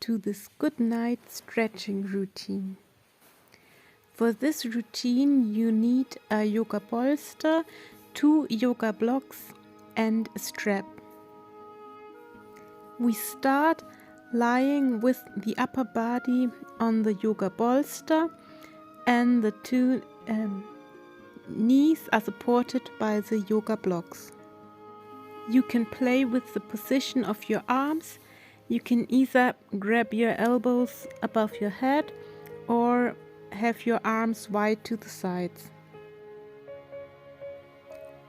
to this good night stretching routine. For this routine you need a yoga bolster, 2 yoga blocks and a strap. We start lying with the upper body on the yoga bolster and the 2 knees are supported by the yoga blocks. You can play with the position of your arms. You can either grab your elbows above your head or have your arms wide to the sides.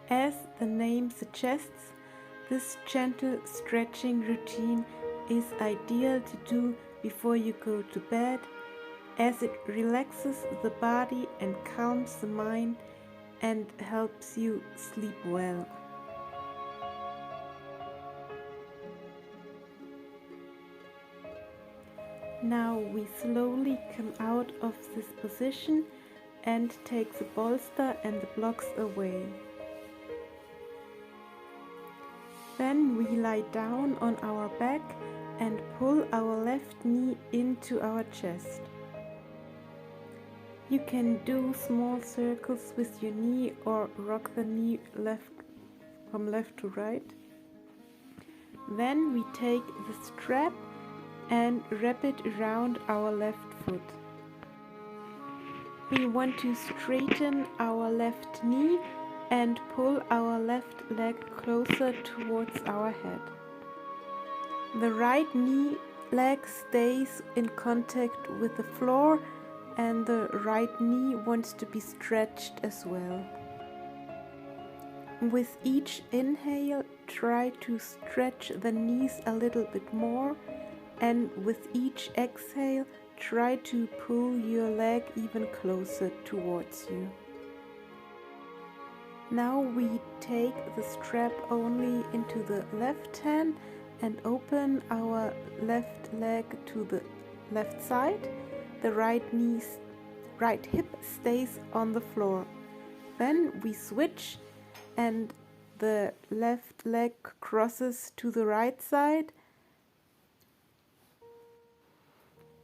As the name suggests, this gentle stretching routine is ideal to do before you go to bed, as it relaxes the body and calms the mind and helps you sleep well. Now we slowly come out of this position and take the bolster and the blocks away. Then we lie down on our back and pull our left knee into our chest. You can do small circles with your knee or rock the knee from left to right. Then we take the strap and wrap it around our left foot. We want to straighten our left knee and pull our left leg closer towards our head. The right knee leg stays in contact with the floor and the right knee wants to be stretched as well. With each inhale, try to stretch the knees a little bit more, and with each exhale, try to pull your leg even closer towards you. Now we take the strap only into the left hand and open our left leg to the left side. The right hip stays on the floor. Then we switch and the left leg crosses to the right side.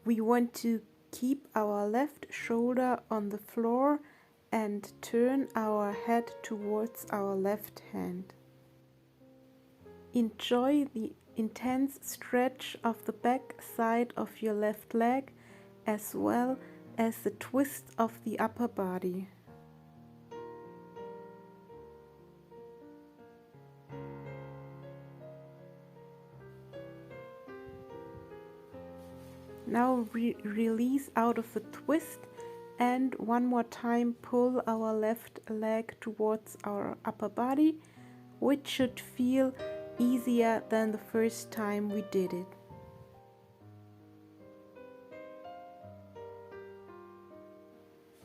We want to keep our left shoulder on the floor and turn our head towards our left hand. Enjoy the intense stretch of the back side of your left leg as well as the twist of the upper body. Now release out of the twist and one more time pull our left leg towards our upper body, which should feel easier than the first time we did it.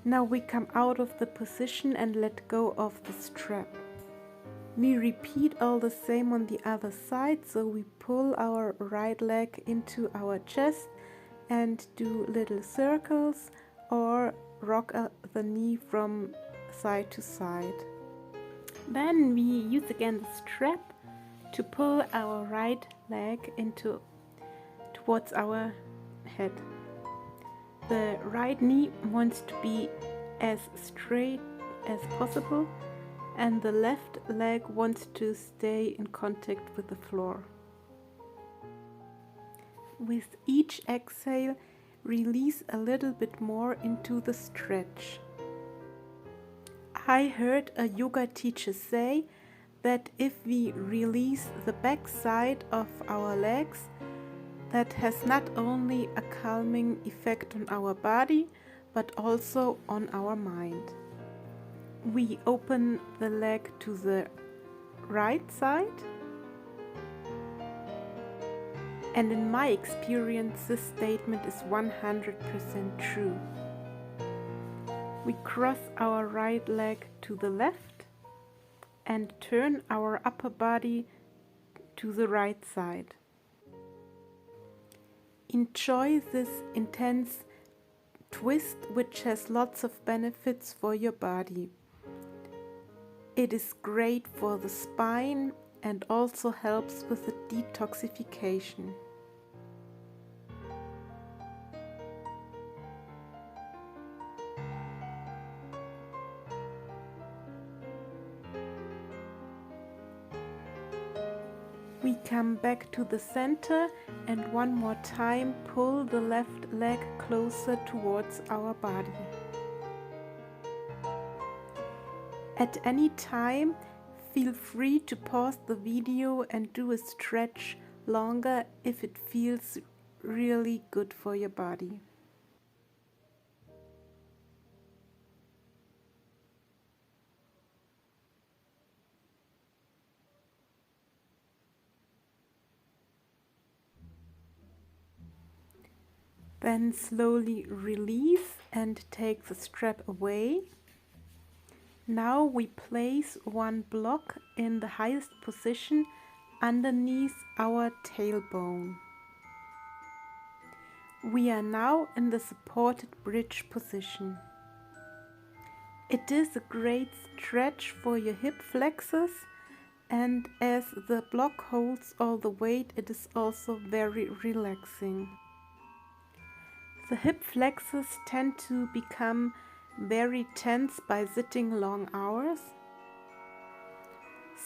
Now we come out of the position and let go of the strap. We repeat all the same on the other side, so we pull our right leg into our chest and do little circles or rock the knee from side to side. Then we use again the strap to pull our right leg towards our head. The right knee wants to be as straight as possible and the left leg wants to stay in contact with the floor. With each exhale, release a little bit more into the stretch. I heard a yoga teacher say that if we release the back side of our legs, that has not only a calming effect on our body, but also on our mind. We open the leg to the right side. And in my experience, this statement is 100% true. We cross our right leg to the left and turn our upper body to the right side. Enjoy this intense twist, which has lots of benefits for your body. It is great for the spine and also helps with the detoxification. We come back to the center and one more time pull the left leg closer towards our body. At any time, feel free to pause the video and do a stretch longer if it feels really good for your body. Then slowly release and take the strap away. Now we place one block in the highest position underneath our tailbone. We are now in the supported bridge position. It is a great stretch for your hip flexors, and as the block holds all the weight, it is also very relaxing. The hip flexors tend to become very tense by sitting long hours,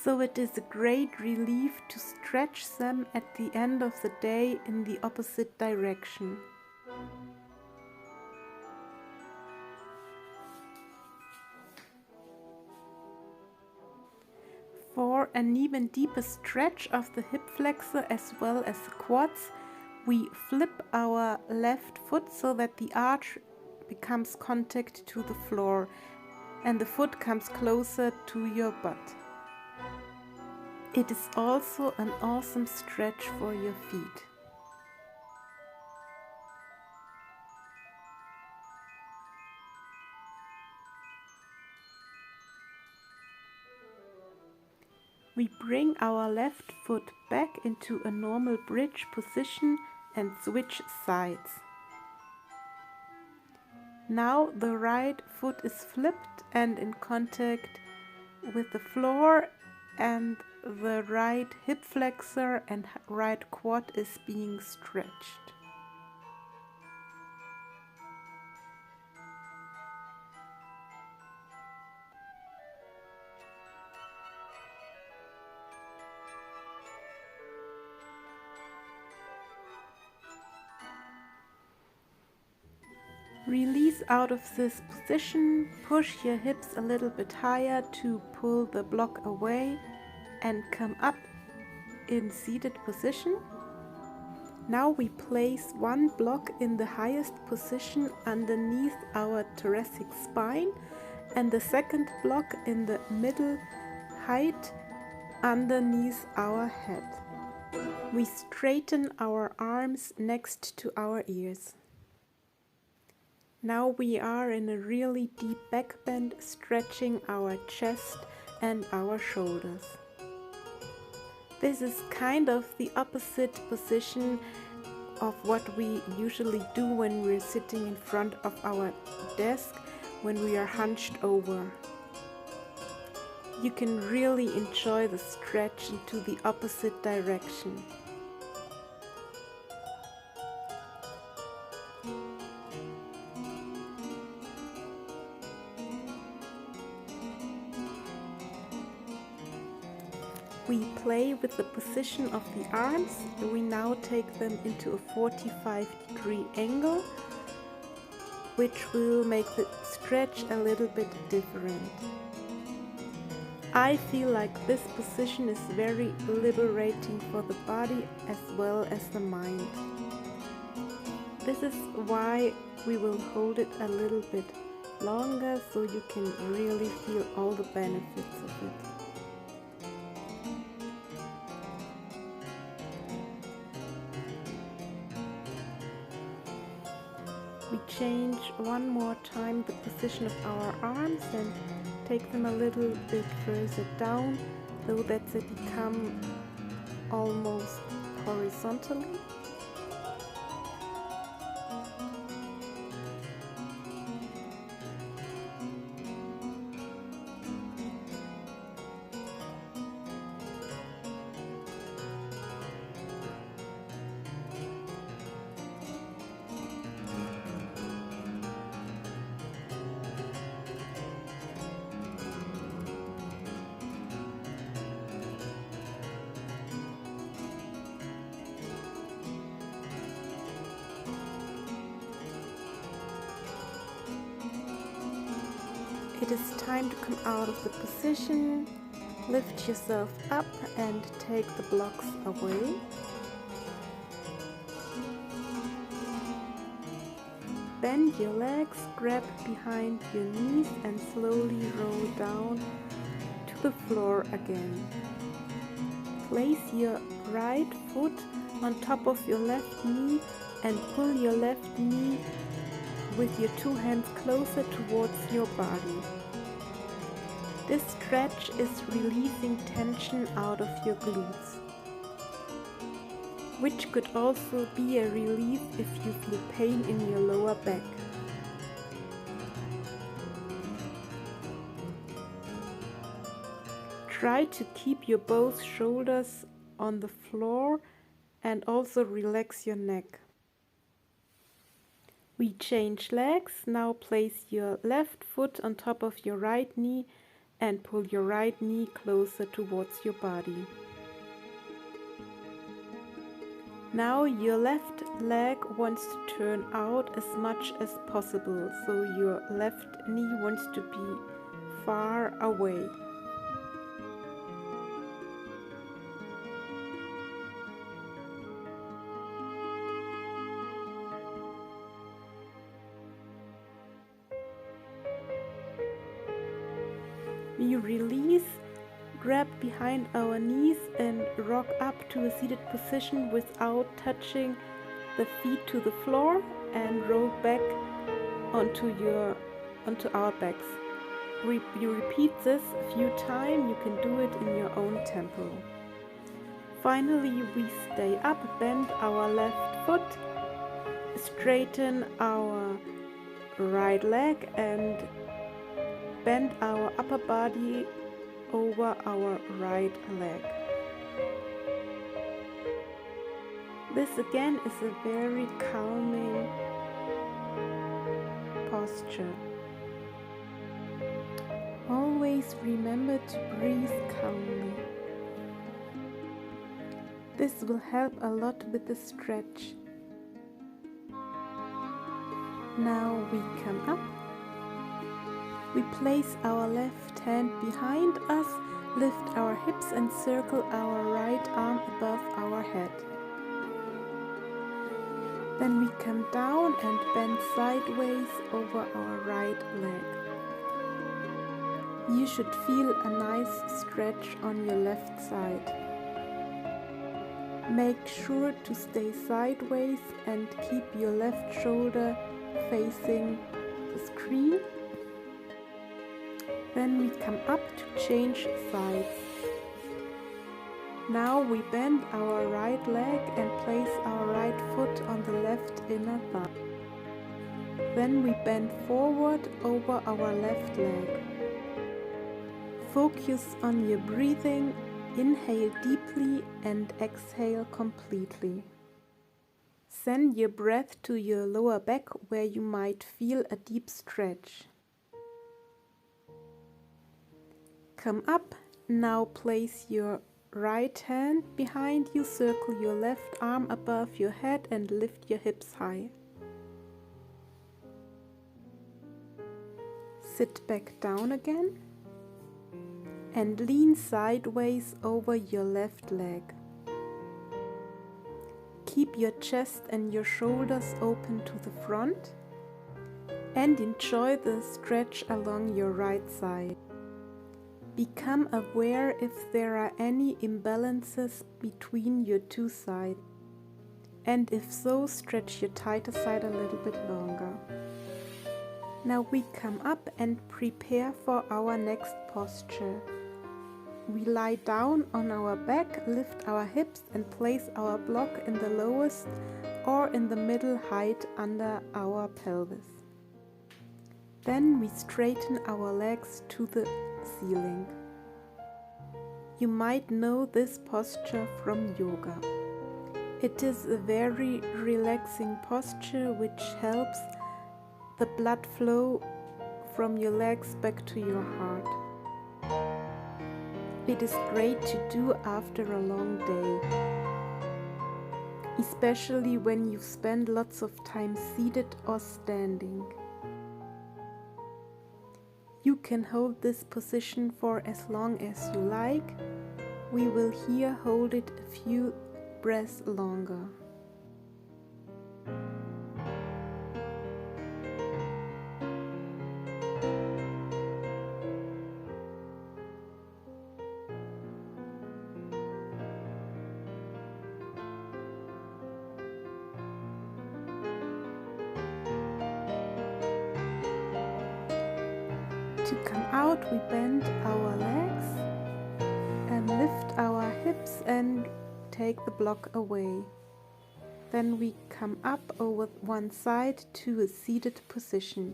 so it is a great relief to stretch them at the end of the day in the opposite direction. For an even deeper stretch of the hip flexor as well as the quads, we flip our left foot so that the arch becomes contact to the floor and the foot comes closer to your butt. It is also an awesome stretch for your feet. We bring our left foot back into a normal bridge position and switch sides. Now the right foot is flipped and in contact with the floor, and the right hip flexor and right quad is being stretched. Release out of this position, push your hips a little bit higher to pull the block away and come up in seated position. Now we place one block in the highest position underneath our thoracic spine and the second block in the middle height underneath our head. We straighten our arms next to our ears. Now we are in a really deep back bend, stretching our chest and our shoulders. This is kind of the opposite position of what we usually do when we're sitting in front of our desk when we are hunched over. You can really enjoy the stretch into the opposite direction. We play with the position of the arms. We now take them into a 45-degree angle, which will make the stretch a little bit different. I feel like this position is very liberating for the body as well as the mind. This is why we will hold it a little bit longer, so you can really feel all the benefits of it. We change one more time the position of our arms and take them a little bit further down so that they become almost horizontally. It is time to come out of the position. Lift yourself up and take the blocks away. Bend your legs, grab behind your knees and slowly roll down to the floor again. Place your right foot on top of your left knee and pull your left knee with your two hands closer towards your body. This stretch is releasing tension out of your glutes, which could also be a relief if you feel pain in your lower back. Try to keep your both shoulders on the floor and also relax your neck. We change legs. Now place your left foot on top of your right knee and pull your right knee closer towards your body. Now your left leg wants to turn out as much as possible, so your left knee wants to be far away. We release, grab behind our knees and rock up to a seated position without touching the feet to the floor and roll back onto our backs. You repeat this a few times. You can do it in your own tempo. Finally, we stay up, bend our left foot, straighten our right leg and bend our upper body over our right leg. This again is a very calming posture. Always remember to breathe calmly. This will help a lot with the stretch. Now we come up. We place our left hand behind us, lift our hips and circle our right arm above our head. Then we come down and bend sideways over our right leg. You should feel a nice stretch on your left side. Make sure to stay sideways and keep your left shoulder facing the screen. Then we come up to change sides. Now we bend our right leg and place our right foot on the left inner thigh. Then we bend forward over our left leg. Focus on your breathing. Inhale deeply and exhale completely. Send your breath to your lower back where you might feel a deep stretch. Come up. Now place your right hand behind you, circle your left arm above your head and lift your hips high. Sit back down again and lean sideways over your left leg. Keep your chest and your shoulders open to the front and enjoy the stretch along your right side. Become aware if there are any imbalances between your two sides, and if so, stretch your tighter side a little bit longer. Now we come up and prepare for our next posture. We lie down on our back, lift our hips and place our block in the lowest or in the middle height under our pelvis. Then we straighten our legs to the ceiling. You might know this posture from yoga. It is a very relaxing posture which helps the blood flow from your legs back to your heart. It is great to do after a long day, especially when you spend lots of time seated or standing. You can hold this position for as long as you like. We will here hold it a few breaths longer. To come out, we bend our legs and lift our hips and take the block away. Then we come up over one side to a seated position.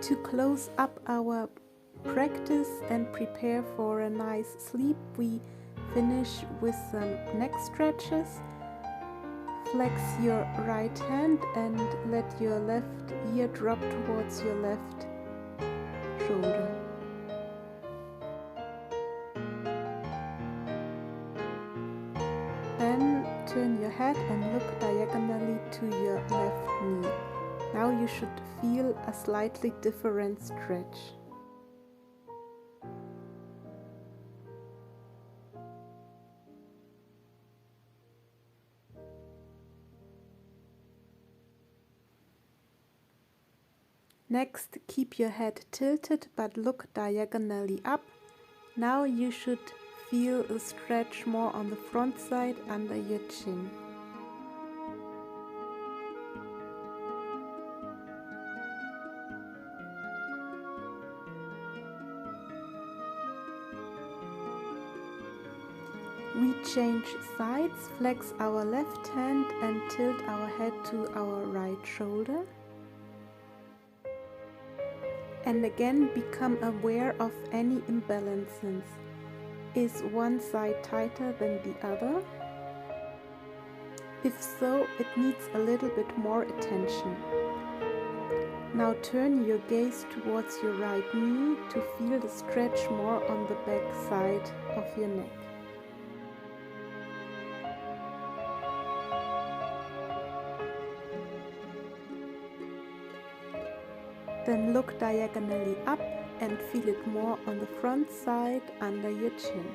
To close up our practice and prepare for a nice sleep, we finish with some neck stretches. Flex your right hand and let your left ear drop towards your left shoulder. Then turn your head and look diagonally to your left knee. Now you should feel a slightly different stretch. Next, keep your head tilted but look diagonally up. Now you should feel a stretch more on the front side under your chin. We change sides, flex our left hand and tilt our head to our right shoulder. And again become aware of any imbalances. Is one side tighter than the other? If so, it needs a little bit more attention. Now turn your gaze towards your right knee to feel the stretch more on the back side of your neck. Then look diagonally up and feel it more on the front side under your chin.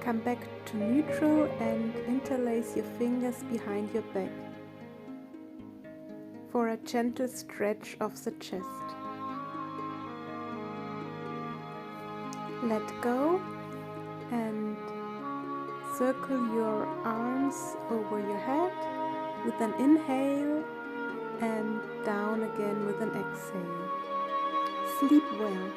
Come back to neutral and interlace your fingers behind your back for a gentle stretch of the chest. Let go and circle your arms over your head with an inhale and down again with an exhale. Sleep well.